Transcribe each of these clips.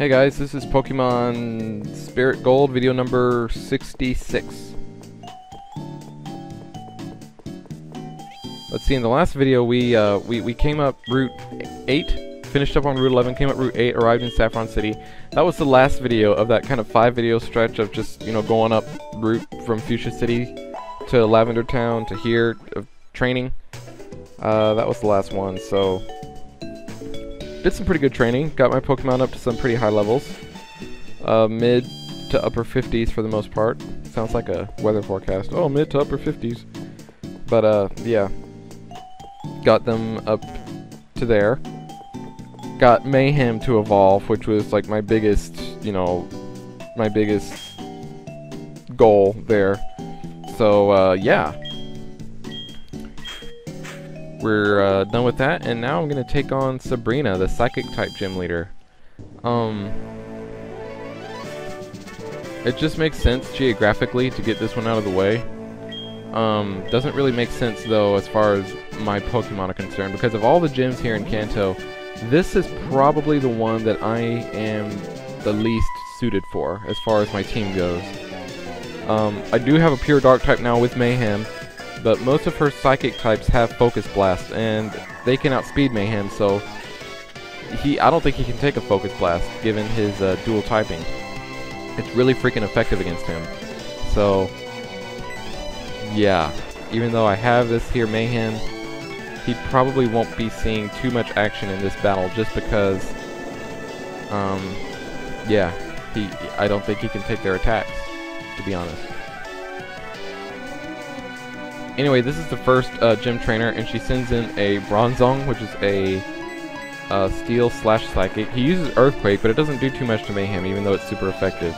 Hey guys, this is Pokemon Spirit Gold, video number 66. Let's see, in the last video we came up Route 8, finished up on Route 11, came up Route 8, arrived in Saffron City. That was the last video of that kind of 5-video stretch of just, you know, going up route from Fuchsia City to Lavender Town to here, of training. That was the last one, so did some pretty good training, got my Pokemon up to some pretty high levels. Mid to upper 50s for the most part. Sounds like a weather forecast. Oh, mid to upper 50s. But, yeah. Got them up to there. Got Mayhem to evolve, which was like my biggest, you know, my biggest goal there. So, yeah. We're done with that, and now I'm going to take on Sabrina, the Psychic-type gym leader. It just makes sense geographically to get this one out of the way. Doesn't really make sense, though, as far as my Pokemon are concerned, because of all the gyms here in Kanto, this is probably the one that I am the least suited for, as far as my team goes. I do have a pure Dark type now with Mayhem, but most of her Psychic types have Focus Blast, and they can outspeed Mayhem, so I don't think he can take a Focus Blast, given his dual typing. It's really freaking effective against him. So, yeah, even though I have this here Mayhem, he probably won't be seeing too much action in this battle, just because, yeah, I don't think he can take their attacks, to be honest. Anyway, this is the first gym trainer, and she sends in a Bronzong, which is a Steel/Psychic. He uses Earthquake, but it doesn't do too much to Mayhem, even though it's super effective.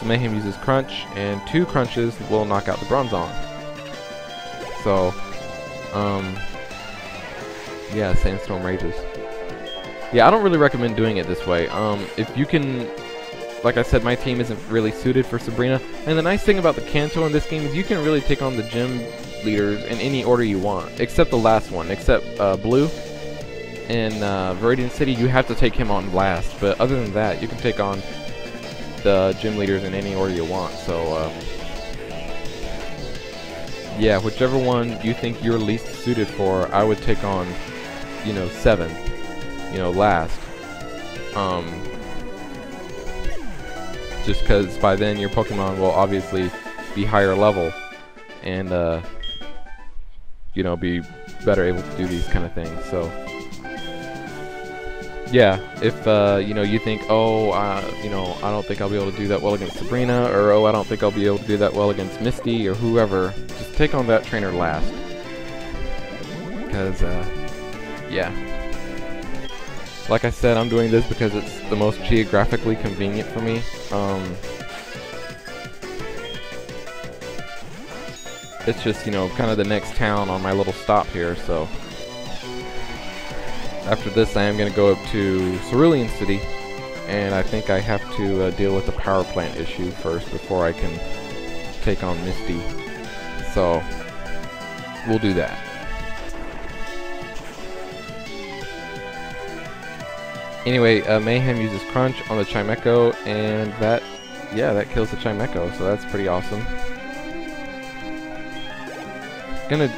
So Mayhem uses Crunch, and 2 crunches will knock out the Bronzong. So, yeah, Sandstorm rages. Yeah, I don't really recommend doing it this way. If you can, like I said, my team isn't really suited for Sabrina, and the nice thing about the Kanto in this game is you can really take on the gym leaders in any order you want, except the last one, except Blue. In Viridian City, you have to take him on last, but other than that, you can take on the gym leaders in any order you want. So, yeah, whichever one you think you're least suited for, I would take on, you know, 7, you know, last. Just because by then your Pokemon will obviously be higher level and, you know, be better able to do these kind of things. So, yeah, if, you know, you think, oh, you know, I don't think I'll be able to do that well against Sabrina, or, oh, I don't think I'll be able to do that well against Misty, or whoever, just take on that trainer last. Because, yeah. Like I said, I'm doing this because it's the most geographically convenient for me. It's just, you know, kind of the next town on my little stop here, so. After this, I am going to go up to Cerulean City, and I think I have to deal with the power plant issue first before I can take on Misty. So, we'll do that. Anyway, Mayhem uses Crunch on the Chimecho, and that, yeah, that kills the Chimecho, so that's pretty awesome. Gonna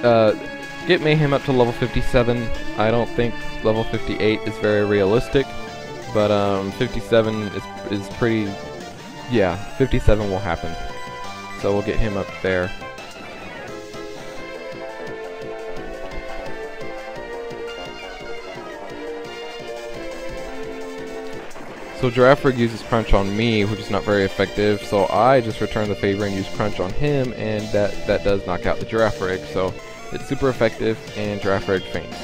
get Mayhem up to level 57. I don't think level 58 is very realistic, but 57 is pretty, yeah, 57 will happen. So we'll get him up there. So Girafarig uses Crunch on me, which is not very effective, so I just return the favor and use Crunch on him, and that does knock out the Girafarig, so it's super effective, and Girafarig faints.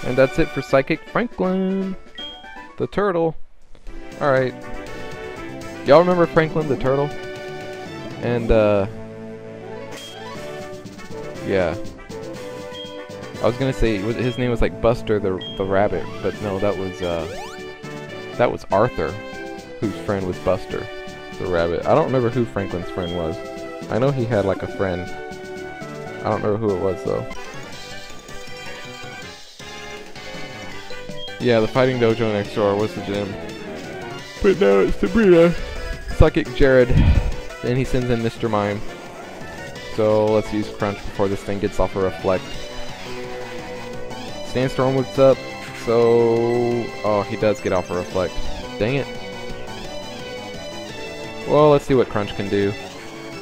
And that's it for Psychic Franklin, the turtle. Alright. Y'all remember Franklin the turtle? And, yeah. I was gonna say his name was like Buster the rabbit, but no, that was Arthur, whose friend was Buster the rabbit. I don't remember who Franklin's friend was. I know he had like a friend. I don't remember who it was though. Yeah, the fighting dojo next door was the gym. But now it's Sabrina. Psychic Jared. Then he sends in Mr. Mime. So let's use Crunch before this thing gets off a Reflect. Sandstorm what's up. So... oh, he does get off a Reflect. Dang it. Well, let's see what Crunch can do.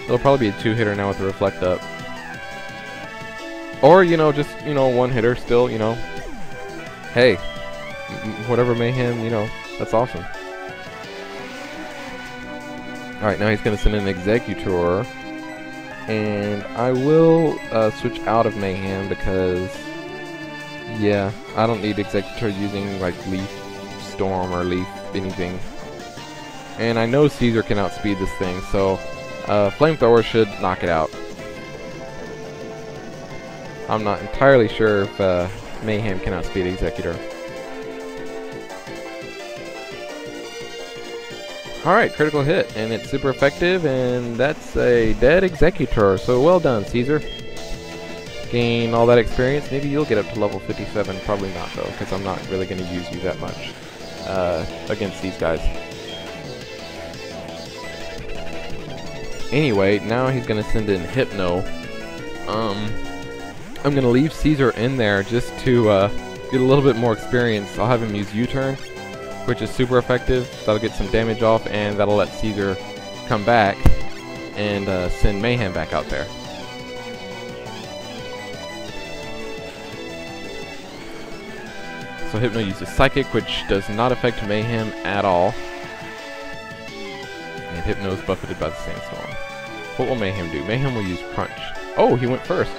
It'll probably be a 2-hitter now with the Reflect up. Or, you know, just, you know, 1-hitter still, you know. Hey. Whatever Mayhem, you know, that's awesome. Alright, now he's going to send an Executor. And I will switch out of Mayhem because, yeah, I don't need Executor using, like, Leaf Storm or Leaf anything. And I know Caesar can outspeed this thing, so Flamethrower should knock it out. I'm not entirely sure if Mayhem can outspeed Executor. Alright, critical hit, and it's super effective, and that's a dead Executor, so well done, Caesar. Gain all that experience. Maybe you'll get up to level 57, probably not though, because I'm not really going to use you that much against these guys. Anyway, now he's going to send in Hypno. I'm going to leave Caesar in there just to get a little bit more experience. I'll have him use U-turn, which is super effective. That'll get some damage off, and that'll let Caesar come back and send Mayhem back out there. So Hypno uses Psychic, which does not affect Mayhem at all. And Hypno is buffeted by the Sandstorm. What will Mayhem do? Mayhem will use Crunch. Oh, he went first.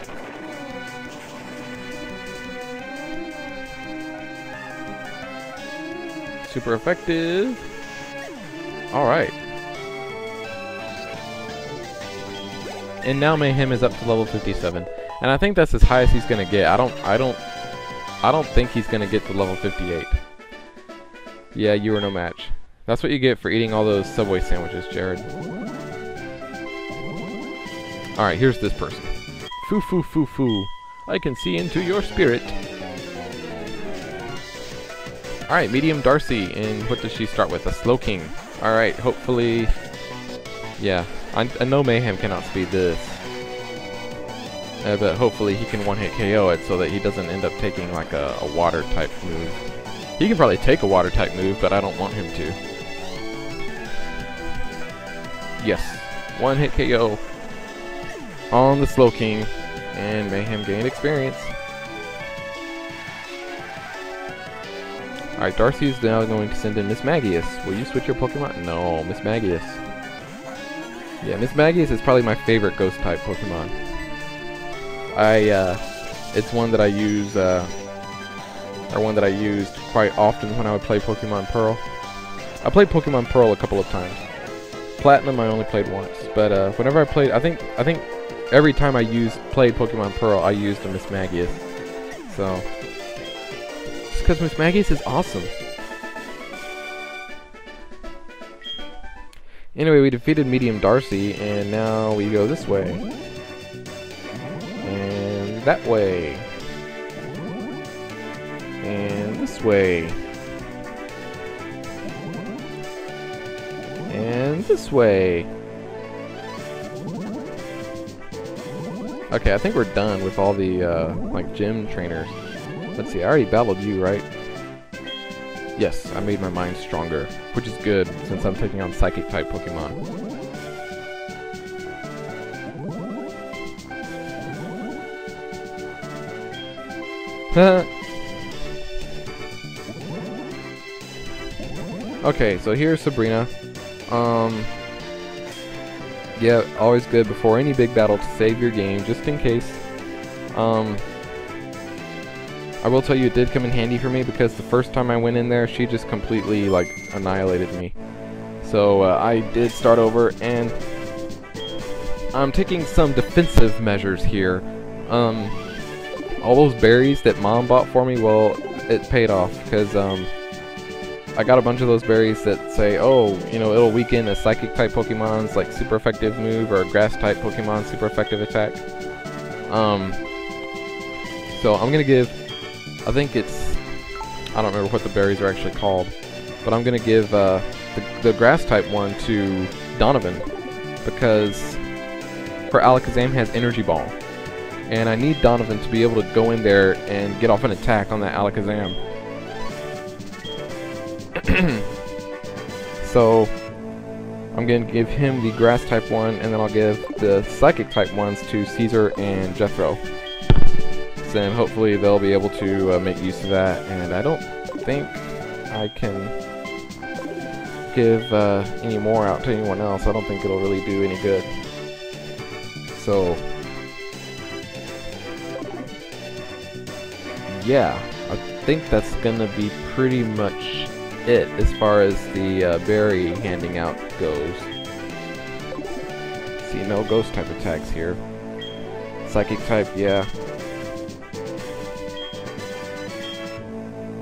Super effective. Alright. And now Mayhem is up to level 57. And I think that's as high as he's gonna get. I don't think he's gonna get to level 58. Yeah, you are no match. That's what you get for eating all those Subway sandwiches, Jared. Alright, here's this person. Foo foo foo foo. I can see into your spirit. Alright, medium Darcy, and what does she start with? A Slow King. Alright, hopefully... yeah, I know Mayhem can outspeed this. But hopefully he can one-hit KO it so that he doesn't end up taking like a water-type move. He can probably take a water-type move, but I don't want him to. Yes, one-hit KO on the Slow King, and Mayhem gained experience. Alright, Darcy is now going to send in Miss Magius. Will you switch your Pokemon? No, Miss Magius. Yeah, Miss Magius is probably my favorite Ghost-type Pokemon. It's one that I use, or one that I used quite often when I would play Pokemon Pearl. I played Pokemon Pearl a couple of times. Platinum I only played once, but whenever I played, I think every time I played Pokemon Pearl, I used a Miss Magius. So... because Miss Magius is awesome. Anyway, we defeated Medium Darcy, and now we go this way. And that way. And this way. And this way. Okay, I think we're done with all the, like, gym trainers. Let's see, I already battled you, right? Yes, I made my mind stronger, which is good, since I'm taking on Psychic-type Pokemon. Okay, so here's Sabrina. Yeah, always good before any big battle to save your game, just in case. I will tell you it did come in handy for me because the first time I went in there, she just completely, like, annihilated me. So, I did start over, and I'm taking some defensive measures here. All those berries that Mom bought for me, well, it paid off, because, I got a bunch of those berries that say, oh, you know, it'll weaken a Psychic-type Pokemon's, like, super effective move, or a Grass-type Pokemon's super effective attack. So, I'm gonna give... I think it's I don't remember what the berries are actually called. But I'm going to give the grass type one to Donovan, because her Alakazam has Energy Ball. And I need Donovan to be able to go in there and get off an attack on that Alakazam. So I'm going to give him the grass type one, and then I'll give the psychic type ones to Caesar and Jethro. So then hopefully they'll be able to make use of that, and I don't think I can give any more out to anyone else. I don't think it'll really do any good. So yeah, I think that's gonna be pretty much it as far as the berry handing out goes. See, no ghost type attacks here. Psychic type, yeah.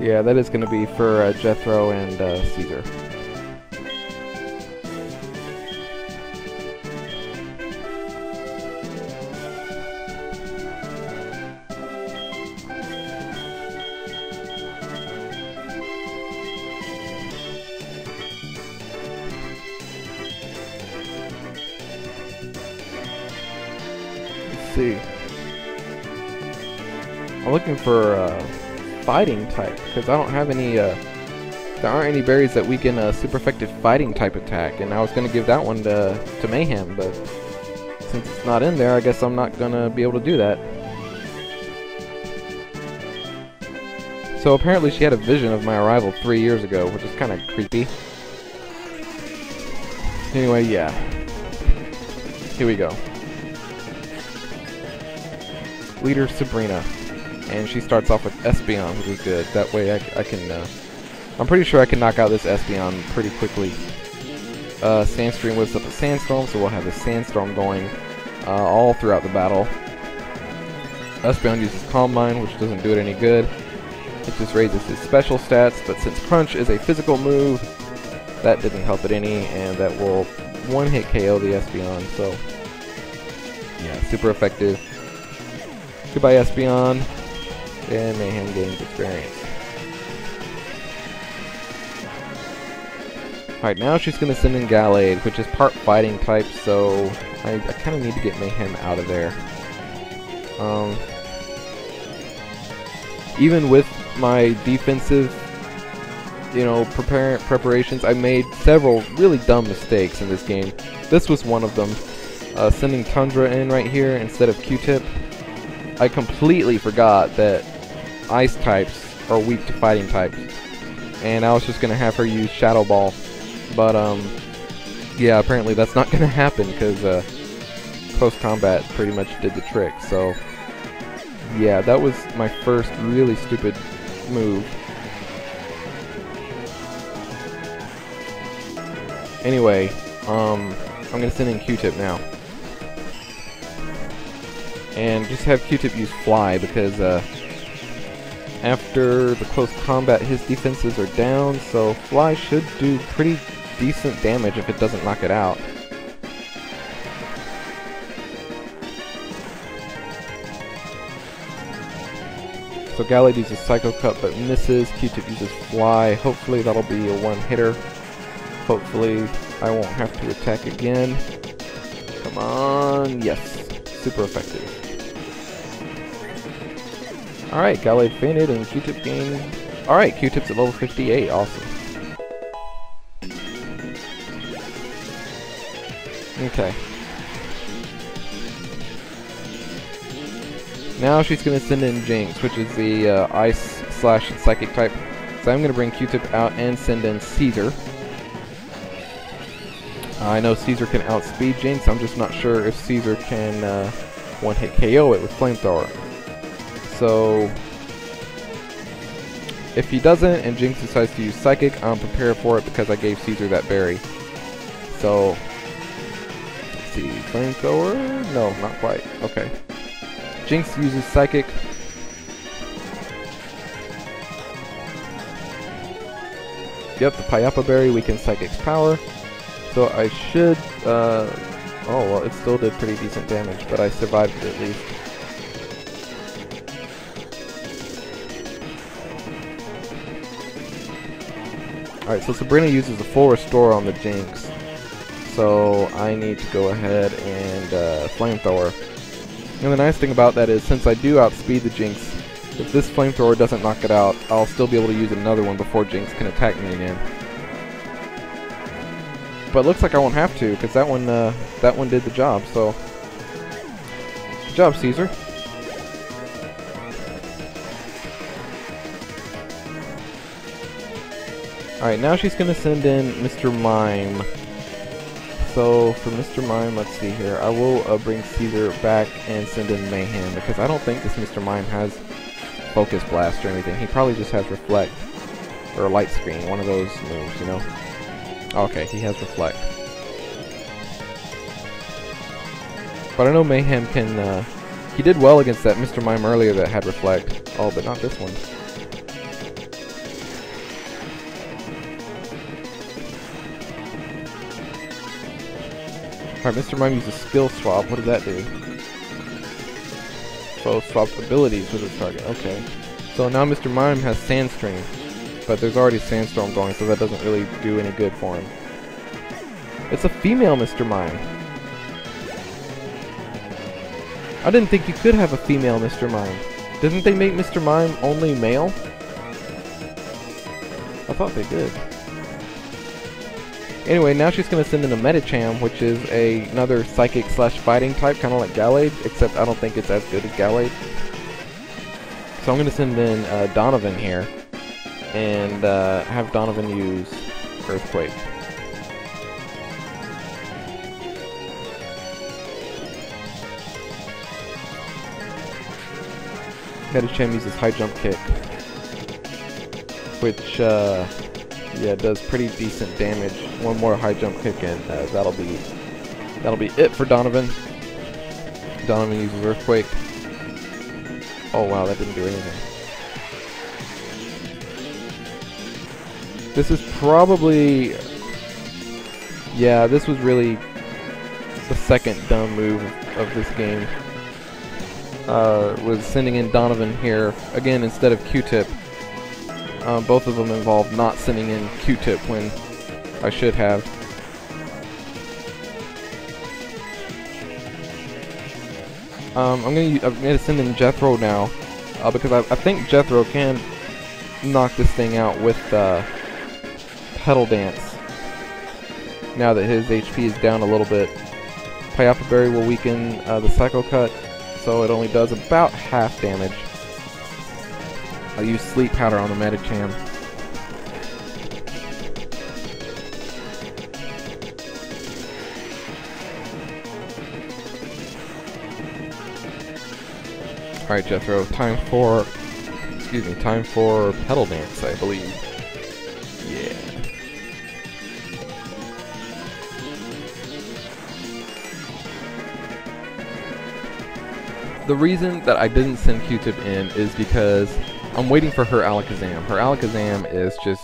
Yeah, that is gonna be for Jethro and Caesar. See. I'm looking for fighting type, because I don't have any there aren't any berries that weaken a super effective fighting type attack, and I was going to give that one to Mayhem, but since it's not in there, I guess I'm not going to be able to do that. So apparently she had a vision of my arrival 3 years ago, which is kind of creepy. Anyway, yeah. Here we go. Leader Sabrina, and she starts off with Espeon, which is good. That way I can, I'm pretty sure I can knock out this Espeon pretty quickly. Sandstream whips up a Sandstorm, so we'll have the Sandstorm going all throughout the battle. Espeon uses Calm Mind, which doesn't do it any good. It just raises his special stats, but since Crunch is a physical move, that didn't help it any, and that will one-hit KO the Espeon, so yeah, super effective. Goodbye, Espeon, and Mayhem gains experience. Alright, now she's going to send in Gallade, which is part fighting type, so I kind of need to get Mayhem out of there. Even with my defensive, you know, preparations, I made several really dumb mistakes in this game. This was one of them. Sending Tundra in right here instead of Q-Tip. I completely forgot that ice types are weak to fighting types, and I was just gonna have her use Shadow Ball, but yeah, apparently that's not gonna happen because close combat pretty much did the trick. So yeah, that was my first really stupid move. Anyway, I'm gonna send in Q-Tip now. And just have Q-Tip use Fly, because after the close combat his defenses are down, so Fly should do pretty decent damage if it doesn't knock it out. So Gallade uses Psycho Cut but misses, Q-Tip uses Fly, hopefully that'll be a one-hitter. Hopefully I won't have to attack again. Come on, yes, super effective. Alright, Gallade fainted and Q-Tip gained. Alright, Q-Tip's at level 58, awesome. Okay. Now she's going to send in Jinx, which is the Ice / Psychic type. So I'm going to bring Q-Tip out and send in Caesar. I know Caesar can outspeed Jinx, I'm just not sure if Caesar can one-hit KO it with Flamethrower. So, if he doesn't and Jinx decides to use Psychic, I'm prepared for it because I gave Caesar that berry. So, let's see, Flamethrower? No, not quite. Okay. Jinx uses Psychic. Yep, the Payapa berry weakens Psychic's power. So I should, oh well, it still did pretty decent damage, but I survived it at least. Alright, so Sabrina uses a full restore on the Jinx. So I need to go ahead and flamethrower. And the nice thing about that is, since I do outspeed the Jinx, if this flamethrower doesn't knock it out, I'll still be able to use another one before Jinx can attack me again. But it looks like I won't have to, because that one did the job. So good job, Caesar. Alright, now she's going to send in Mr. Mime. So for Mr. Mime, let's see here. I will bring Caesar back and send in Mayhem, because I don't think this Mr. Mime has Focus Blast or anything. He probably just has Reflect, or Light Screen, one of those moves, you know? Okay, he has Reflect. But I know Mayhem can, he did well against that Mr. Mime earlier that had Reflect. Oh, but not this one. Alright, Mr. Mime uses Skill Swap. What does that do? So, swap abilities with his target. Okay. So now Mr. Mime has Sandstream. But there's already Sandstorm going, so that doesn't really do any good for him. It's a female Mr. Mime. I didn't think you could have a female Mr. Mime. Didn't they make Mr. Mime only male? I thought they did. Anyway, now she's going to send in a Medicham, which is another Psychic / Fighting type, kind of like Gallade, except I don't think it's as good as Gallade. So I'm going to send in Donovan here, and have Donovan use Earthquake. Medicham uses High Jump Kick, which yeah, does pretty decent damage. One more High Jump Kick and that'll be it for Donovan. Donovan uses Earthquake. Oh wow, that didn't do anything. This is probably, yeah, this was really the second dumb move of this game. Was sending in Donovan here again instead of Q-Tip. Both of them involve not sending in Q-Tip when I should have. I'm gonna send in Jethro now, because I think Jethro can knock this thing out with Petal Dance. Now that his HP is down a little bit, Piapa Berry will weaken the Psycho Cut, so it only does about half damage. I'll use Sleep Powder on the Medicham. Alright, Jethro, time for Petal Dance, I believe. Yeah. The reason that I didn't send Q-Tip in is because I'm waiting for her Alakazam. Her Alakazam is just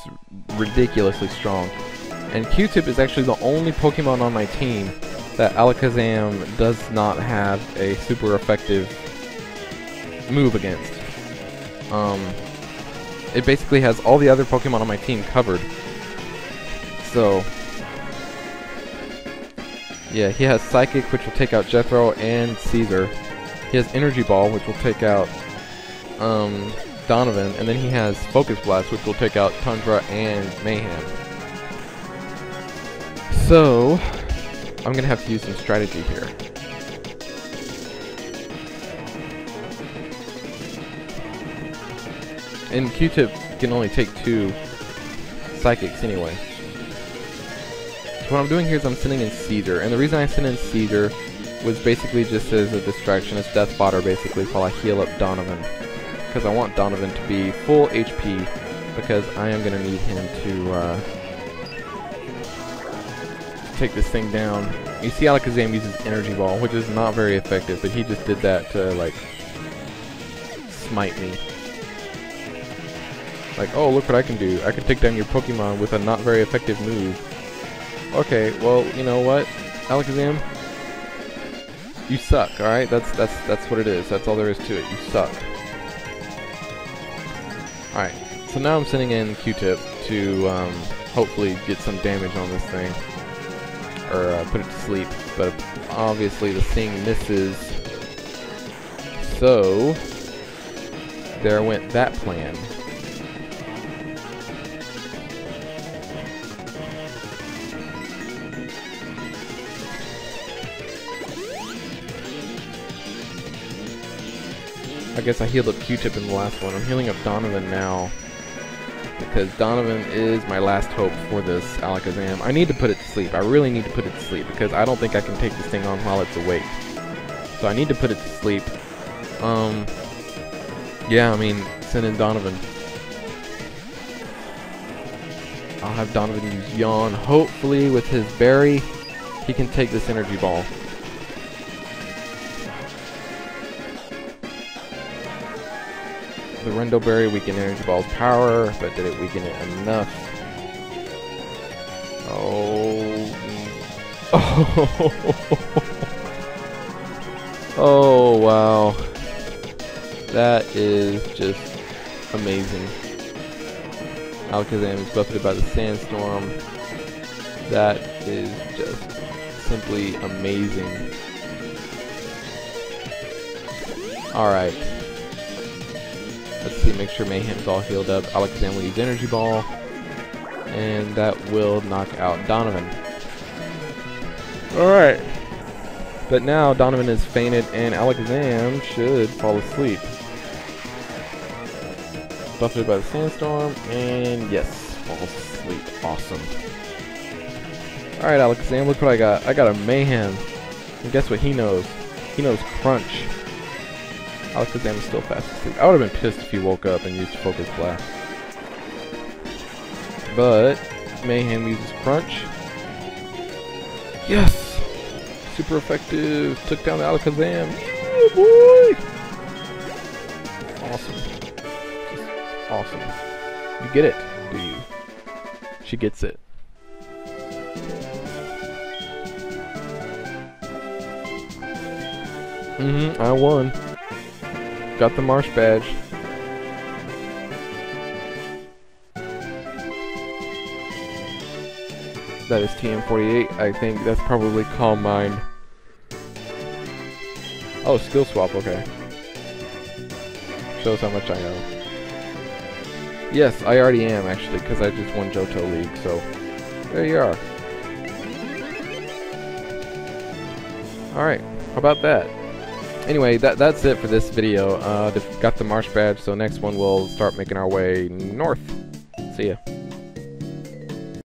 ridiculously strong. And Q-Tip is actually the only Pokemon on my team that Alakazam does not have a super effective move against. It basically has all the other Pokemon on my team covered. So, yeah, he has Psychic, which will take out Jethro and Caesar. He has Energy Ball, which will take out Donovan, and then he has Focus Blast, which will take out Tundra and Mayhem. So, I'm gonna have to use some strategy here. And Q-Tip can only take 2 Psychics anyway. So what I'm doing here is I'm sending in Caesar, and the reason I sent in Caesar was basically just as a distraction, as Death Fodder basically, while I heal up Donovan. Because I want Donovan to be full HP, because I am going to need him to take this thing down. You see Alakazam uses Energy Ball, which is not very effective, but he just did that to, like, smite me. Like, oh, look what I can do. I can take down your Pokemon with a not very effective move. Okay, well, you know what, Alakazam? You suck, alright? That's what it is. That's all there is to it. You suck. Alright, so now I'm sending in Q-Tip to hopefully get some damage on this thing, or put it to sleep. But obviously the thing misses, so there went that plan. I guess I healed up Q-Tip in the last one. I'm healing up Donovan now, because Donovan is my last hope for this Alakazam. I need to put it to sleep. I really need to put it to sleep, because I don't think I can take this thing on while it's awake. So I need to put it to sleep. Yeah, I mean, send in Donovan. I'll have Donovan use Yawn. Hopefully with his berry, he can take this energy ball. The Rindo Berry weakened Energy Ball's power, but did it weaken it enough? Oh. Oh, wow. That is just amazing. Alakazam is buffeted by the Sandstorm. That is just simply amazing. Alright. Let's see, make sure Mayhem's all healed up. Alakazam will use Energy Ball, and that will knock out Donovan. Alright. But now Donovan is fainted, and Alakazam should fall asleep. Buffeted by the Sandstorm, and yes, falls asleep. Awesome. Alright, Alakazam, look what I got. I got a Mayhem. And guess what he knows? He knows Crunch. Alakazam is still fast asleep. I would have been pissed if he woke up and used Focus Blast. But Mayhem uses Crunch. Yes! Super effective. Took down the Alakazam. Yeah, boy! Awesome. Just awesome. You get it, do you? She gets it. I won. Got the Marsh badge. That is TM48. I think that's probably Calm Mind. Oh, skill swap, okay. Shows how much I know. Yes, I already am actually, because I just won Johto League, so there you are. Alright, how about that? Anyway, that's it for this video. Got the Marsh badge, so next one we'll start making our way north. See ya.